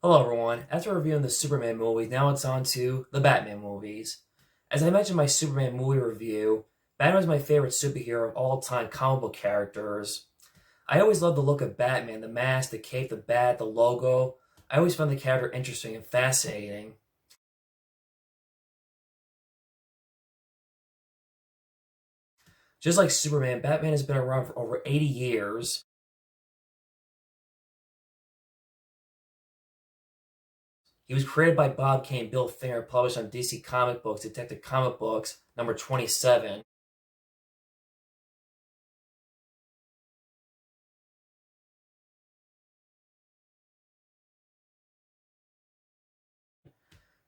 Hello everyone. After reviewing the Superman movies, now it's on to the Batman movies. As I mentioned in my Superman movie review, Batman is my favorite superhero of all time comic book characters. I always loved the look of Batman, the mask, the cape, the bat, the logo. I always found the character interesting and fascinating. Just like Superman, Batman has been around for over 80 years. He was created by Bob Kane and Bill Finger, published on DC Comic Books, Detective Comic Books, number 27.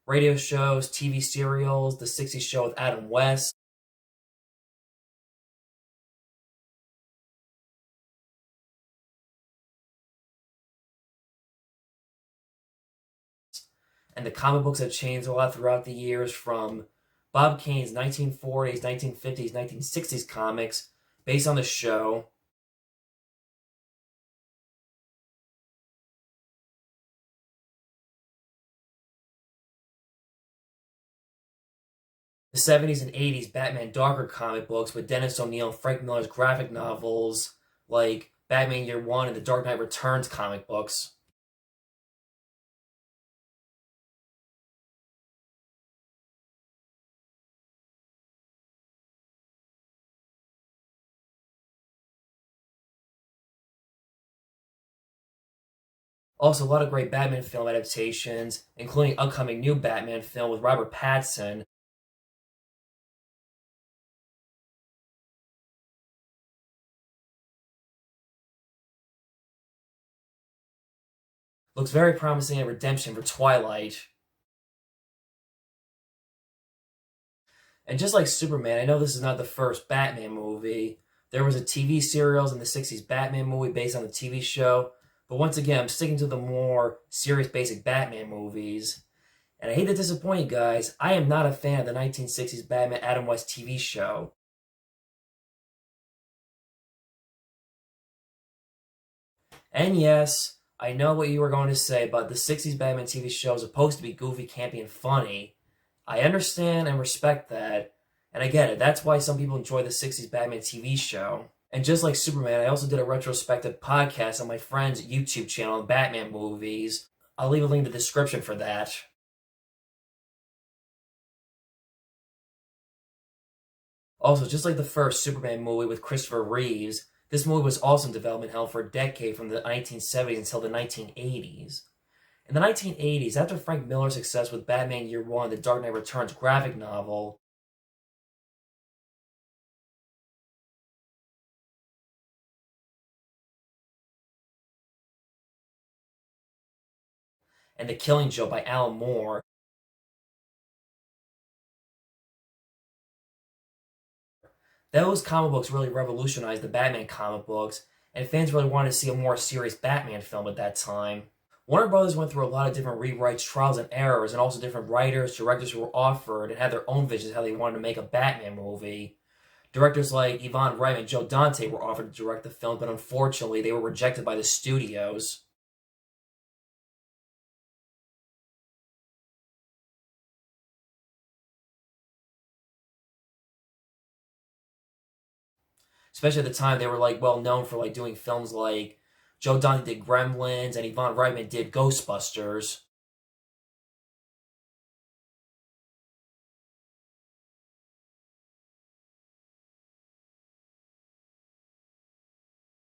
Radio shows, TV serials, the 60s show with Adam West, and the comic books have changed a lot throughout the years from Bob Kane's 1940s, 1950s, 1960s comics based on the show. The 70s and 80s Batman Darker comic books with Dennis O'Neil and Frank Miller's graphic novels like Batman Year One and the Dark Knight Returns comic books. Also, a lot of great Batman film adaptations, including upcoming new Batman film with Robert Pattinson. Looks very promising in redemption for Twilight. And just like Superman, I know this is not the first Batman movie. There was a TV series in the 60s Batman movie based on the TV show. But once again, I'm sticking to the more serious, basic Batman movies. And I hate to disappoint you guys, I am not a fan of the 1960s Batman Adam West TV show. And yes, I know what you were going to say, but the 60s Batman TV show is supposed to be goofy, campy, and funny. I understand and respect that, and I get it. That's why some people enjoy the 60s Batman TV show. And just like Superman, I also did a retrospective podcast on my friend's YouTube channel on Batman movies. I'll leave a link in the description for that. Also, just like the first Superman movie with Christopher Reeves, this movie was also in development hell for a decade from the 1970s until the 1980s. In the 1980s, after Frank Miller's success with Batman Year One, the Dark Knight Returns graphic novel, and The Killing Joke by Alan Moore, those comic books really revolutionized the Batman comic books, and fans really wanted to see a more serious Batman film at that time. Warner Brothers went through a lot of different rewrites, trials, and errors, and also different writers, directors who were offered and had their own visions how they wanted to make a Batman movie. Directors like Ivan Reitman and Joe Dante were offered to direct the film, but unfortunately, they were rejected by the studios. Especially at the time, they were like well known for like doing films like Joe Dante did Gremlins and Ivan Reitman did Ghostbusters.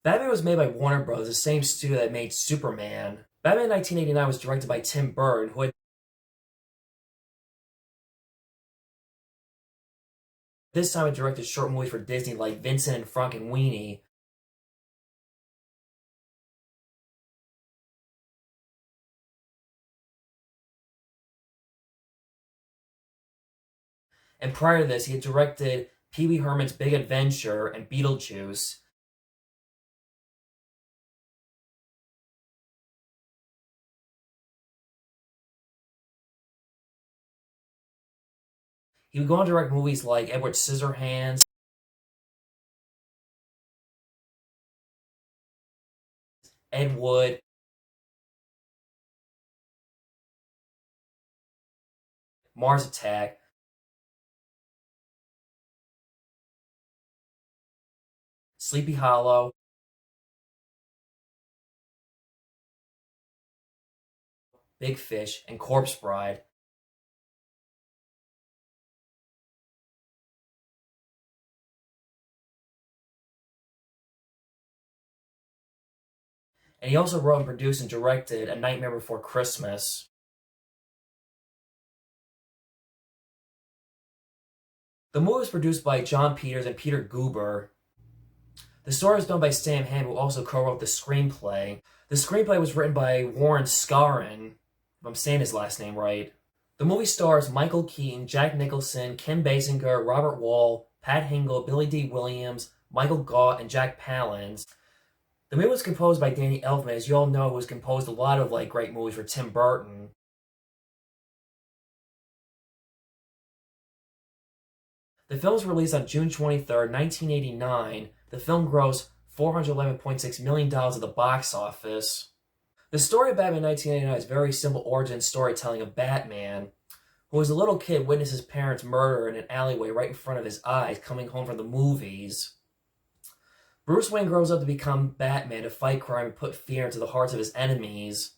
Batman was made by Warner Bros., the same studio that made Superman. Batman 1989 was directed by Tim Burton, who had this time had directed short movies for Disney like Vincent and Frank and Weenie. And prior to this, he had directed Pee Wee Herman's Big Adventure and Beetlejuice. He would go on to direct movies like Edward Scissorhands, Ed Wood, Mars Attack, Sleepy Hollow, Big Fish, and Corpse Bride. And he also wrote and produced and directed A Nightmare Before Christmas. The movie was produced by John Peters and Peter Guber. The story was done by Sam Hamm, who also co-wrote the screenplay. The screenplay was written by Warren Scarron, if I'm saying his last name right. The movie stars Michael Keaton, Jack Nicholson, Kim Basinger, Robert Wuhl, Pat Hingle, Billy D. Williams, Michael Gough, and Jack Palance. The movie was composed by Danny Elfman, as you all know, who has composed a lot of great movies for Tim Burton. The film was released on June 23rd, 1989. The film grossed $411.6 million at the box office. The story of Batman 1989 is very simple origin storytelling of Batman, who as a little kid witnessed his parents' murder in an alleyway right in front of his eyes coming home from the movies. Bruce Wayne grows up to become Batman to fight crime and put fear into the hearts of his enemies.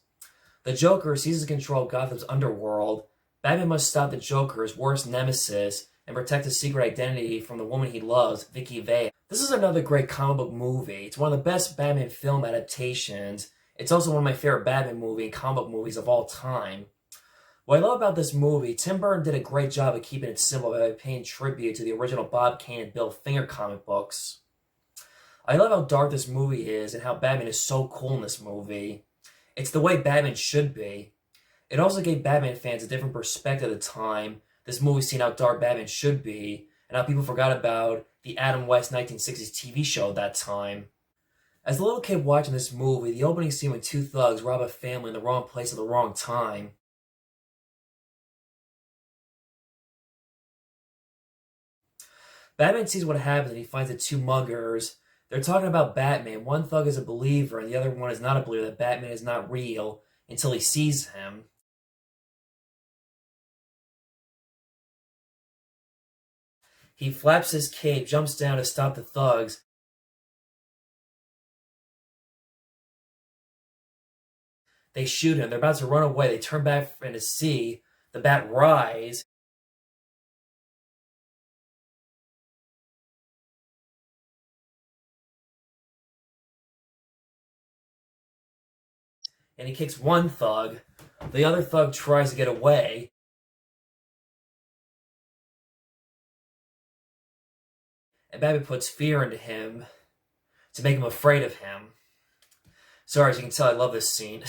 The Joker seizes control of Gotham's underworld. Batman must stop the Joker's worst nemesis and protect his secret identity from the woman he loves, Vicky Vale. This is another great comic book movie. It's one of the best Batman film adaptations. It's also one of my favorite Batman movie and comic book movies of all time. What I love about this movie, Tim Burton did a great job of keeping it simple by paying tribute to the original Bob Kane and Bill Finger comic books. I love how dark this movie is and how Batman is so cool in this movie. It's the way Batman should be. It also gave Batman fans a different perspective at the time. This movie seen how dark Batman should be, and how people forgot about the Adam West 1960s TV show at that time. As a little kid watching this movie, the opening scene when two thugs rob a family in the wrong place at the wrong time. Batman sees what happens and he finds the two muggers. They're talking about Batman. One thug is a believer and the other one is not a believer, that Batman is not real until he sees him. He flaps his cape, jumps down to stop the thugs. They shoot him. They're about to run away. They turn back and to see the bat rise. And he kicks one thug. The other thug tries to get away. And Batman puts fear into him to make him afraid of him. Sorry, as you can tell, I love this scene.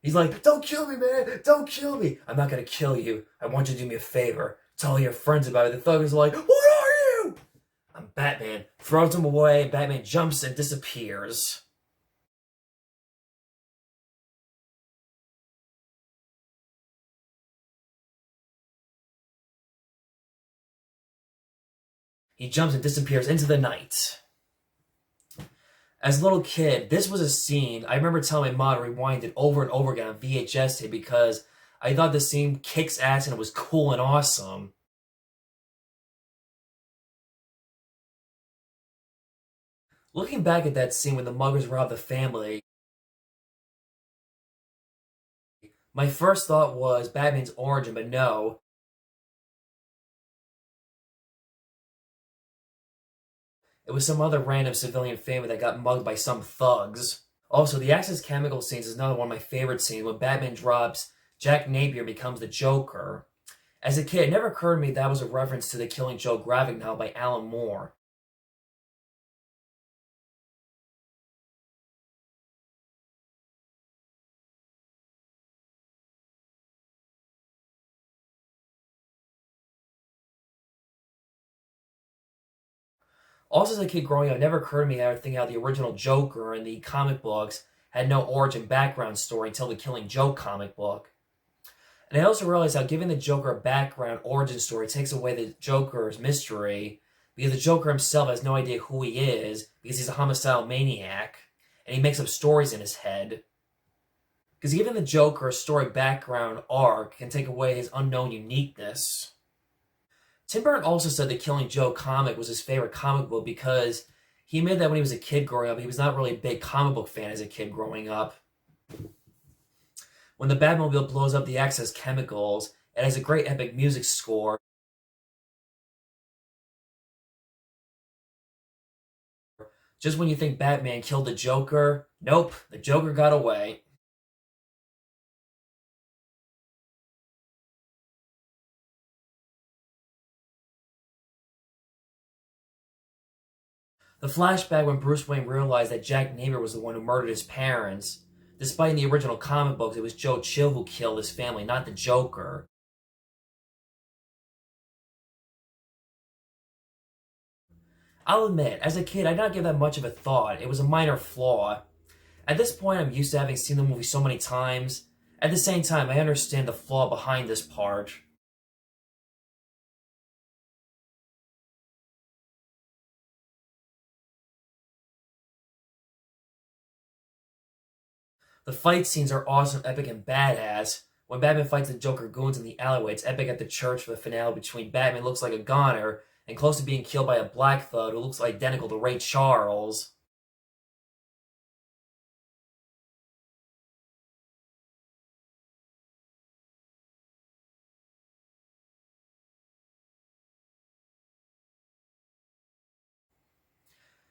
He's like, "Don't kill me, man! Don't kill me! I'm not gonna kill you. I want you to do me a favor. Tell all your friends about it." The thug is like, "What are you?" "I'm Batman." Throws him away. Batman jumps and disappears. He jumps and disappears into the night. As a little kid, this was a scene I remember telling my mom to rewind it over and over again on VHS tape because I thought the scene kicks ass and it was cool and awesome. Looking back at that scene when the muggers robbed the family, my first thought was Batman's origin, but no. It was some other random civilian family that got mugged by some thugs. Also, the Axis chemical scenes is another one of my favorite scenes when Batman drops Jack Napier and becomes the Joker. As a kid, it never occurred to me that was a reference to the Killing Joke graphic novel by Alan Moore. Also, as a kid growing up, it never occurred to me that I would think how the original Joker in the comic books had no origin background story until the Killing Joke comic book. And I also realized how giving the Joker a background origin story takes away the Joker's mystery, because the Joker himself has no idea who he is, because he's a homicidal maniac, and he makes up stories in his head. Because giving the Joker a story background arc can take away his unknown uniqueness. Tim Burton also said the Killing Joke comic was his favorite comic book because he admitted that when he was a kid growing up, he was not really a big comic book fan as a kid growing up. When the Batmobile blows up the excess chemicals, it has a great epic music score. Just when you think Batman killed the Joker, nope, the Joker got away. The flashback when Bruce Wayne realized that Jack Napier was the one who murdered his parents. Despite in the original comic books, it was Joe Chill who killed his family, not the Joker. I'll admit, as a kid, I did not give that much of a thought. It was a minor flaw. At this point, I'm used to having seen the movie so many times. At the same time, I understand the flaw behind this part. The fight scenes are awesome, epic, and badass. When Batman fights the Joker goons in the alleyway, it's epic at the church for the finale between Batman looks like a goner and close to being killed by a Black Thug who looks identical to Ray Charles.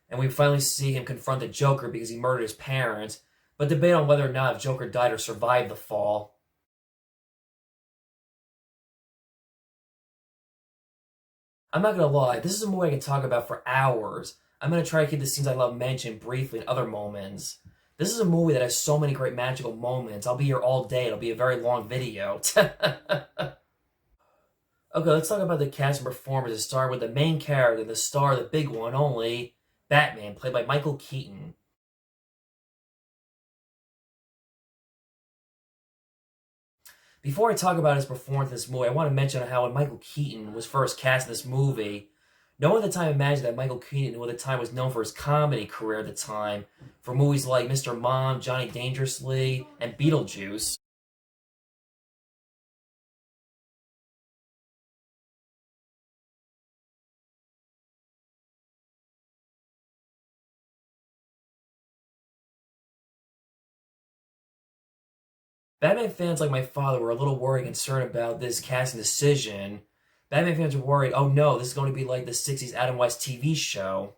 And we finally see him confront the Joker because he murdered his parents, but debate on whether or not if Joker died or survived the fall. I'm not gonna lie, this is a movie I can talk about for hours. I'm gonna try to keep the scenes I love mentioned briefly in other moments. This is a movie that has so many great magical moments. I'll be here all day. It'll be a very long video. Okay, let's talk about the cast and performances, starting with the main character, the star, the big one only, Batman, played by Michael Keaton. Before I talk about his performance in this movie, I want to mention how when Michael Keaton was first cast in this movie, no one at the time imagined that Michael Keaton, who at the time was known for his comedy career at the time, for movies like Mr. Mom, Johnny Dangerously, and Beetlejuice. Batman fans like my father were a little worried and concerned about this casting decision. Batman fans were worried, oh no, this is going to be like the 60s Adam West TV show.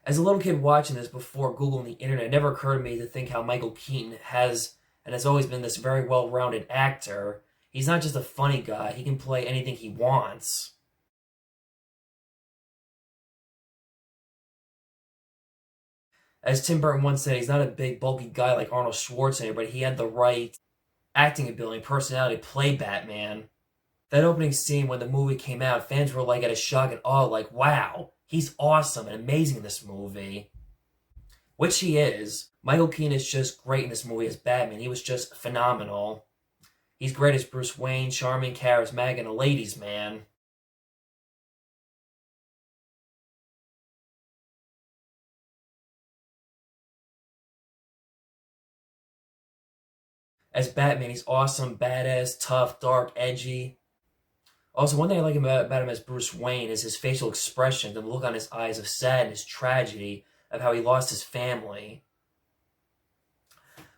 As a little kid watching this before Googling the internet, it never occurred to me to think how Michael Keaton has and has always been this very well-rounded actor. He's not just a funny guy, he can play anything he wants. As Tim Burton once said, he's not a big, bulky guy like Arnold Schwarzenegger, but he had the right acting ability and personality to play Batman. That opening scene when the movie came out, fans were like at a shock and awe, like, wow, he's awesome and amazing in this movie. Which he is. Michael Keaton is just great in this movie as Batman. He was just phenomenal. He's great as Bruce Wayne, charming, charismatic, and a ladies' man. As Batman, he's awesome, badass, tough, dark, edgy. Also, one thing I like about him as Bruce Wayne is his facial expression, the look on his eyes of sadness, tragedy, of how he lost his family.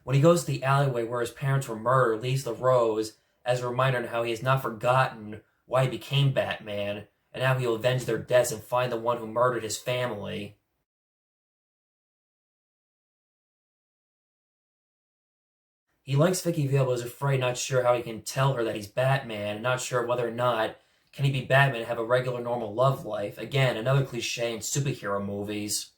When he goes to the alleyway where his parents were murdered, leaves the rose as a reminder of how he has not forgotten why he became Batman, and how he'll avenge their deaths and find the one who murdered his family. He likes Vicky Vale, but is afraid, not sure how he can tell her that he's Batman, and not sure whether or not can he be Batman and have a regular, normal love life. Again, another cliche in superhero movies.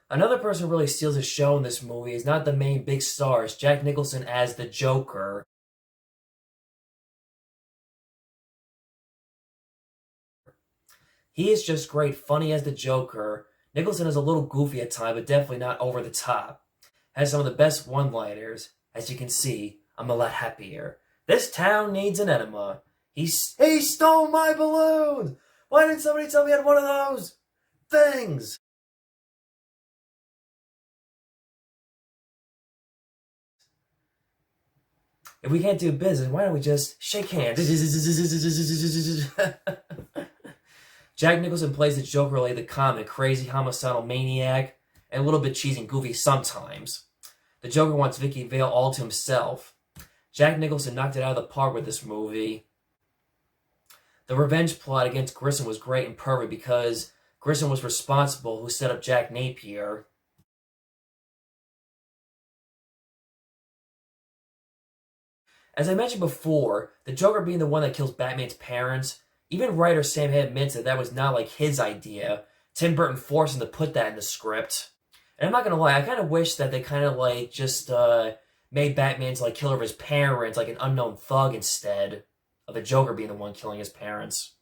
Another person who really steals the show in this movie is not the main big stars, Jack Nicholson as the Joker. He is just great, funny as the Joker. Nicholson is a little goofy at times, but definitely not over the top. Has some of the best one-liners. As you can see, I'm a lot happier. This town needs an enema. He stole my balloons! Why didn't somebody tell me I had one of those things? If we can't do business, why don't we just shake hands? Jack Nicholson plays the Joker like the comic, crazy homicidal maniac, and a little bit cheesy and goofy sometimes. The Joker wants Vicky Vale all to himself. Jack Nicholson knocked it out of the park with this movie. The revenge plot against Grissom was great and perfect because Grissom was responsible who set up Jack Napier. As I mentioned before, the Joker being the one that kills Batman's parents, even writer Sam Head admits that was not like his idea. Tim Burton forced him to put that in the script. And I'm not gonna lie, I kind of wish that they kind of like just made Batman's like killer of his parents like an unknown thug instead of the Joker being the one killing his parents.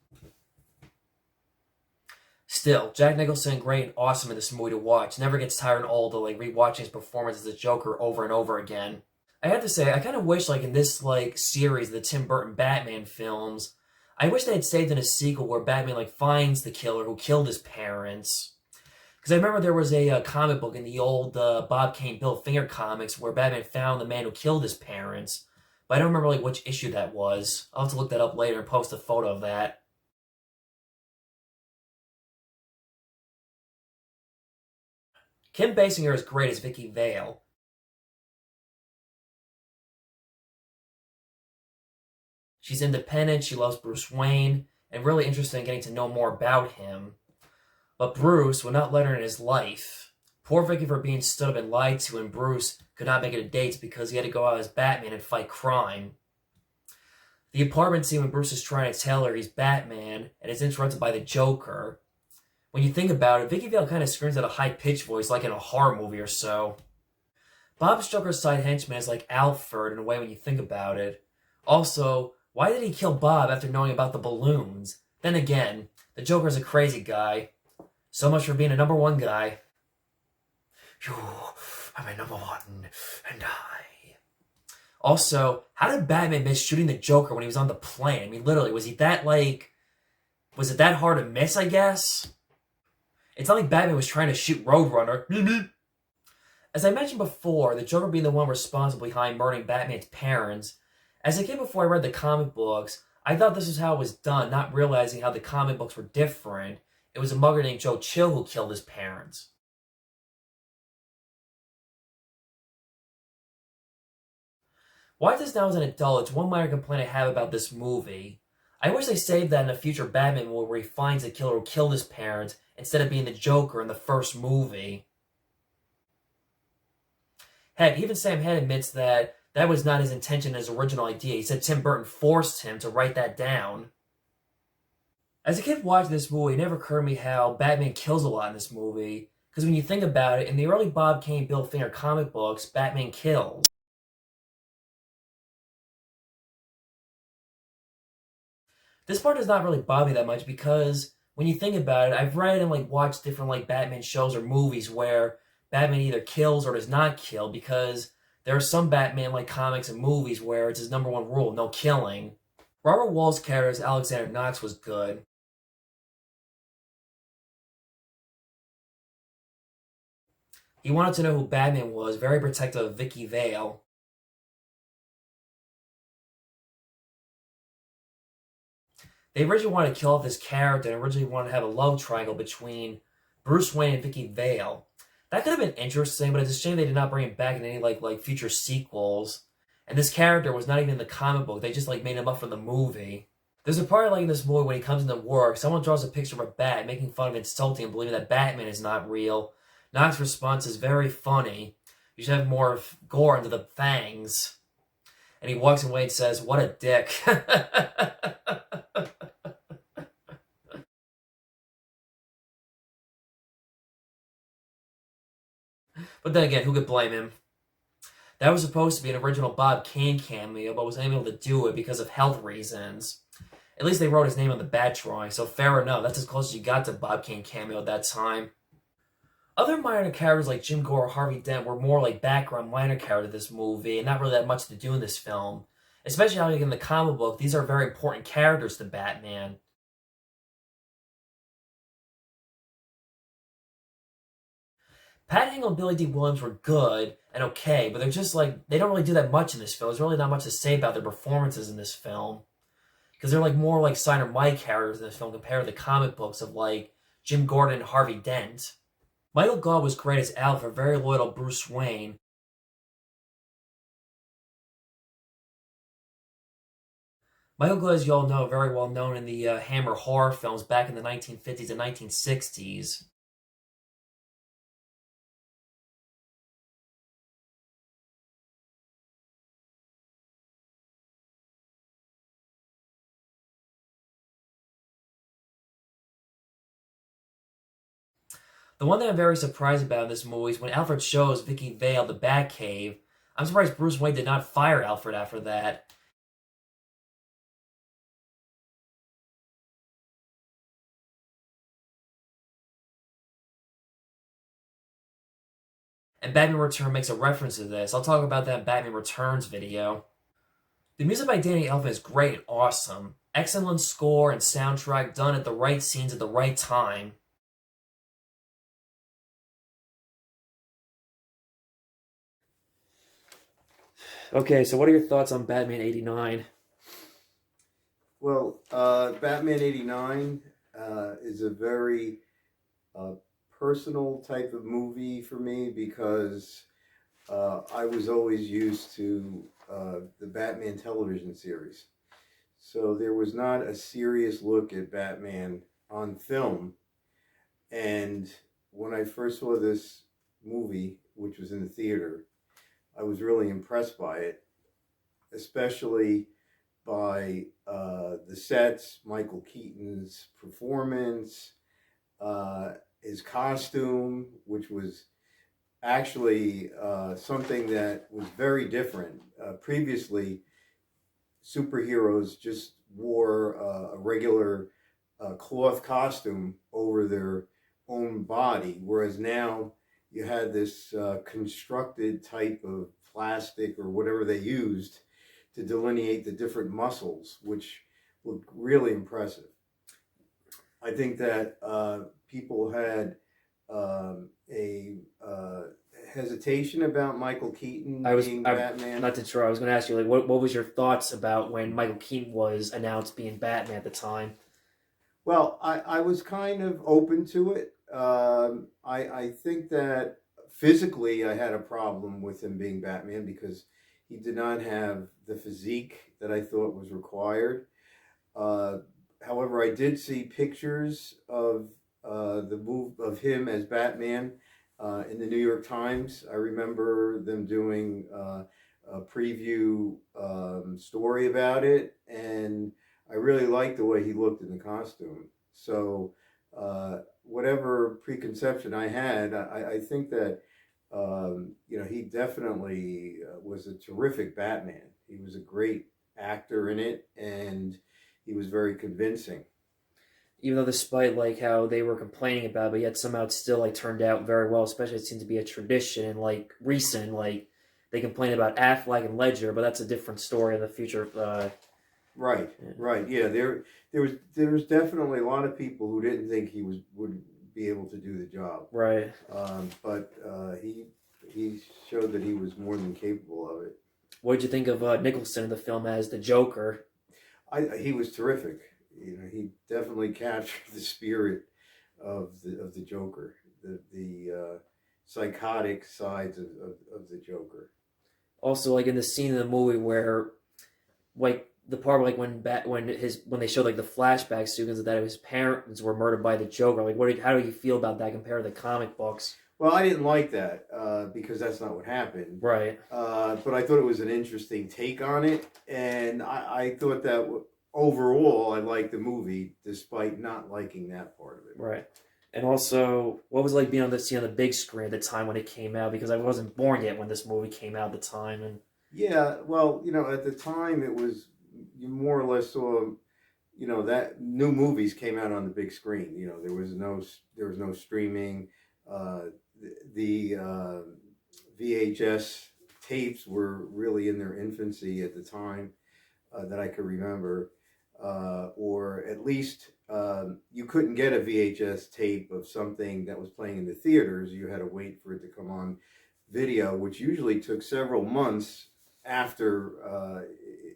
Still, Jack Nicholson great and awesome in this movie to watch. Never gets tired and old of like rewatching his performance as the Joker over and over again. I have to say, I kind of wish like in this like series, the Tim Burton Batman films, I wish they had saved in a sequel where Batman like finds the killer who killed his parents. Because I remember there was a comic book in the old Bob Kane, Bill Finger comics where Batman found the man who killed his parents. But I don't remember like which issue that was. I'll have to look that up later and post a photo of that. Kim Basinger is great as Vicky Vale. She's independent, she loves Bruce Wayne, and really interested in getting to know more about him. But Bruce would not let her in his life. Poor Vicky for being stood up and lied to, and Bruce could not make it to dates because he had to go out as Batman and fight crime. The apartment scene when Bruce is trying to tell her he's Batman and is interrupted by the Joker. When you think about it, Vicky Vale kind of screams at a high-pitched voice like in a horror movie or so. Bob's Joker's side henchman is like Alfred in a way when you think about it. Also, why did he kill Bob after knowing about the balloons? Then again, the Joker's a crazy guy. So much for being a number one guy. You are my number one, and I. Also, how did Batman miss shooting the Joker when he was on the plane? I mean, literally, was it that hard to miss, I guess? It's not like Batman was trying to shoot Roadrunner. As I mentioned before, the Joker being the one responsible behind murdering Batman's parents, as a kid before I read the comic books, I thought this was how it was done, not realizing how the comic books were different. It was a mugger named Joe Chill who killed his parents. Watching this now as an adult, it's one minor complaint I have about this movie. I wish they saved that in a future Batman movie where he finds the killer who killed his parents instead of being the Joker in the first movie. Heck, even Sam Head admits that was not his intention, his original idea. He said Tim Burton forced him to write that down. As a kid watching this movie, it never occurred to me how Batman kills a lot in this movie. Because when you think about it, in the early Bob Kane, Bill Finger comic books, Batman kills. This part does not really bother me that much because when you think about it, I've read and watched different Batman shows or movies where Batman either kills or does not kill because there are some Batman comics and movies where it's his number one rule, no killing. Robert Wuhl's character as Alexander Knox was good. He wanted to know who Batman was, very protective of Vicky Vale. They originally wanted to kill off this character and originally wanted to have a love triangle between Bruce Wayne and Vicky Vale. That could have been interesting, but it's a shame they did not bring him back in any future sequels. And this character was not even in the comic book. They just made him up for the movie. There's a part in this movie when he comes into work, someone draws a picture of a bat, making fun of insulting and believing that Batman is not real. Knox's response is very funny. You should have more gore into the fangs. And he walks away and says, "What a dick." But then again, who could blame him? That was supposed to be an original Bob Kane cameo, but was unable to do it because of health reasons. At least they wrote his name on the bat drawing, so fair enough. That's as close as you got to Bob Kane cameo at that time. Other minor characters like Jim Gore or Harvey Dent were more background minor characters in this movie, and not really that much to do in this film. Especially how in the comic book, these are very important characters to Batman. Pat Hingle and Billy D. Williams were good, and okay, but they're just like, they don't really do that much in this film. There's really not much to say about their performances in this film. Because they're like more like Sign or Mike characters in this film compared to the comic books of like Jim Gordon and Harvey Dent. Michael Gough was great as Alfred, very loyal to Bruce Wayne. Michael Gough, as you all know, very well known in the Hammer horror films back in the 1950s and 1960s. The one thing I'm very surprised about in this movie is when Alfred shows Vicky Vale the Batcave. I'm surprised Bruce Wayne did not fire Alfred after that. And Batman Return makes a reference to this. I'll talk about that in Batman Returns video. The music by Danny Elfman is great and awesome. Excellent score and soundtrack done at the right scenes at the right time. Okay, so what are your thoughts on Batman 89? Well, Batman 89 is a very uh, personal type of movie for me because I was always used to the Batman television series. So there was not a serious look at Batman on film. And when I first saw this movie, which was in the theater, I was really impressed by it, especially by the sets, Michael Keaton's performance, his costume, which was actually something that was very different. Previously, superheroes just wore a regular cloth costume over their own body, whereas now you had this constructed type of plastic or whatever they used to delineate the different muscles, which looked really impressive. I think that people had a hesitation about Michael Keaton being Batman. Not to interrupt, I was going to ask you, like, what was your thoughts about when Michael Keaton was announced being Batman at the time? Well, I was kind of open to it. I think that physically I had a problem with him being Batman because he did not have the physique that I thought was required. Uh, However, I did see pictures of the move of him as Batman in the New York Times. I remember them doing a preview story about it, and I really liked the way he looked in the costume. So, whatever preconception I had, I think that he definitely was a terrific Batman. He was a great actor in it, and he was very convincing. Even though despite like how they were complaining about it, but yet somehow it still like turned out very well, especially it seemed to be a tradition and like recent, like they complained about Affleck and Ledger, but that's a different story in the future. Right, right, yeah. There was definitely a lot of people who didn't think he would be able to do the job. Right. But he showed that he was more than capable of it. What did you think of Nicholson in the film as the Joker? He was terrific. He definitely captured the spirit of the Joker, the psychotic sides of the Joker. Also, like in the scene in the movie where, like the part like when they showed like the flashback sequence that his parents were murdered by the Joker. Like, how do you feel about that compared to the comic books? Well, I didn't like that because that's not what happened. Right. But I thought it was an interesting take on it, and I thought that overall I liked the movie despite not liking that part of it. Right. And also, what was it like being on the big screen at the time when it came out? Because I wasn't born yet when this movie came out at the time, and yeah, well, at the time it was you more or less saw, that new movies came out on the big screen. There was no streaming. The VHS tapes were really in their infancy at the time that I could remember, or at least you couldn't get a VHS tape of something that was playing in the theaters. You had to wait for it to come on video, which usually took several months after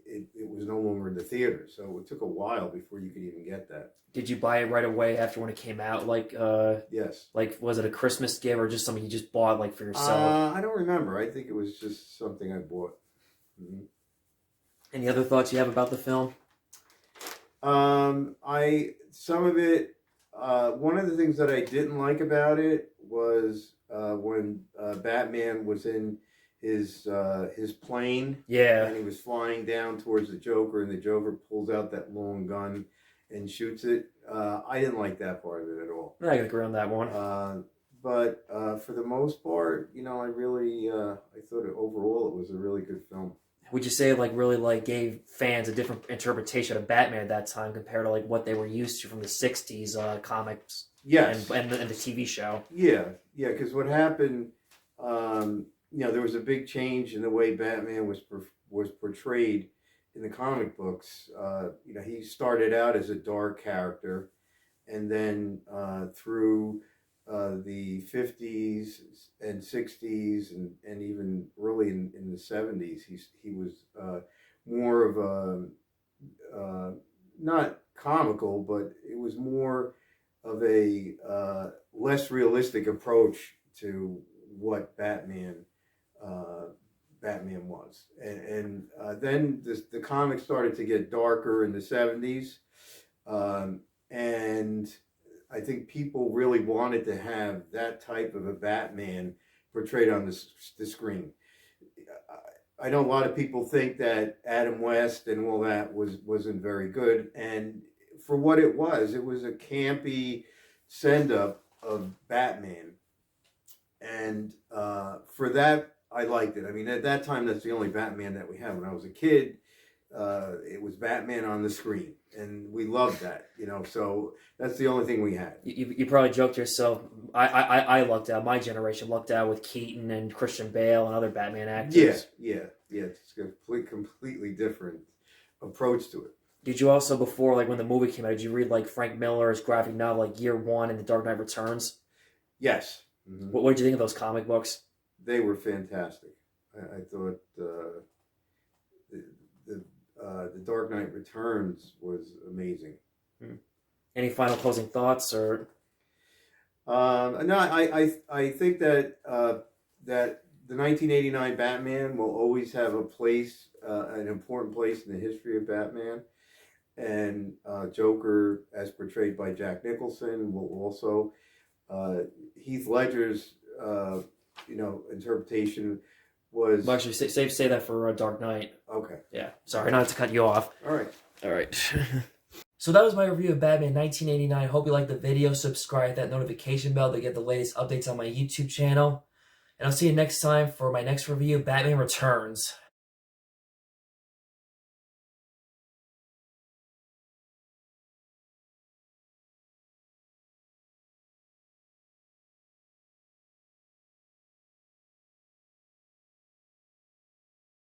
it was no longer in the theater. So it took a while before you could even get that. Did you buy it right away after when it came out? Like, yes. Like, was it a Christmas gift or just something you just bought, like, for yourself? I don't remember. I think it was just something I bought. Mm-hmm. Any other thoughts you have about the film? Some of it. One of the things that I didn't like about it was when Batman was in his plane. Yeah. And he was flying down towards the Joker, and the Joker pulls out that long gun and shoots it. I didn't like that part of it at all. I can agree on that one. But for the most part, I really I thought overall it was a really good film. Would you say it really gave fans a different interpretation of Batman at that time compared to what they were used to from the '60s comics? Yes, and the TV show. Yeah, because what happened, there was a big change in the way Batman was portrayed in the comic books. He started out as a dark character, and then through the 50s and 60s and even early in the 70s, he was more of a not comical, but it was more of a less realistic approach to what Batman was, and then the comics started to get darker in the 70s, and I think people really wanted to have that type of a Batman portrayed on the screen. I know a lot of people think that Adam West and all that wasn't very good, and for what it was a campy send-up of Batman, and for that I liked it. I mean, at that time, that's the only Batman that we had. When I was a kid, it was Batman on the screen, and we loved that, so that's the only thing we had. You probably joked to yourself, I lucked out, my generation lucked out with Keaton and Christian Bale and other Batman actors. Yeah, it's a completely different approach to it. Did you also, before, when the movie came out, did you read, Frank Miller's graphic novel, Year One and The Dark Knight Returns? Yes. Mm-hmm. What did you think of those comic books? They were fantastic. I thought The Dark Knight Returns was amazing. Any final closing thoughts, or? No, I think that that the 1989 Batman will always have a place, an important place in the history of Batman, and Joker, as portrayed by Jack Nicholson, will also. Heath Ledger's, interpretation was. Well, actually, say that for Dark Knight. Okay. Yeah. Sorry, not to cut you off. All right. So that was my review of Batman 1989. Hope you liked the video. Subscribe, that notification bell to get the latest updates on my YouTube channel. And I'll see you next time for my next review, Batman Returns.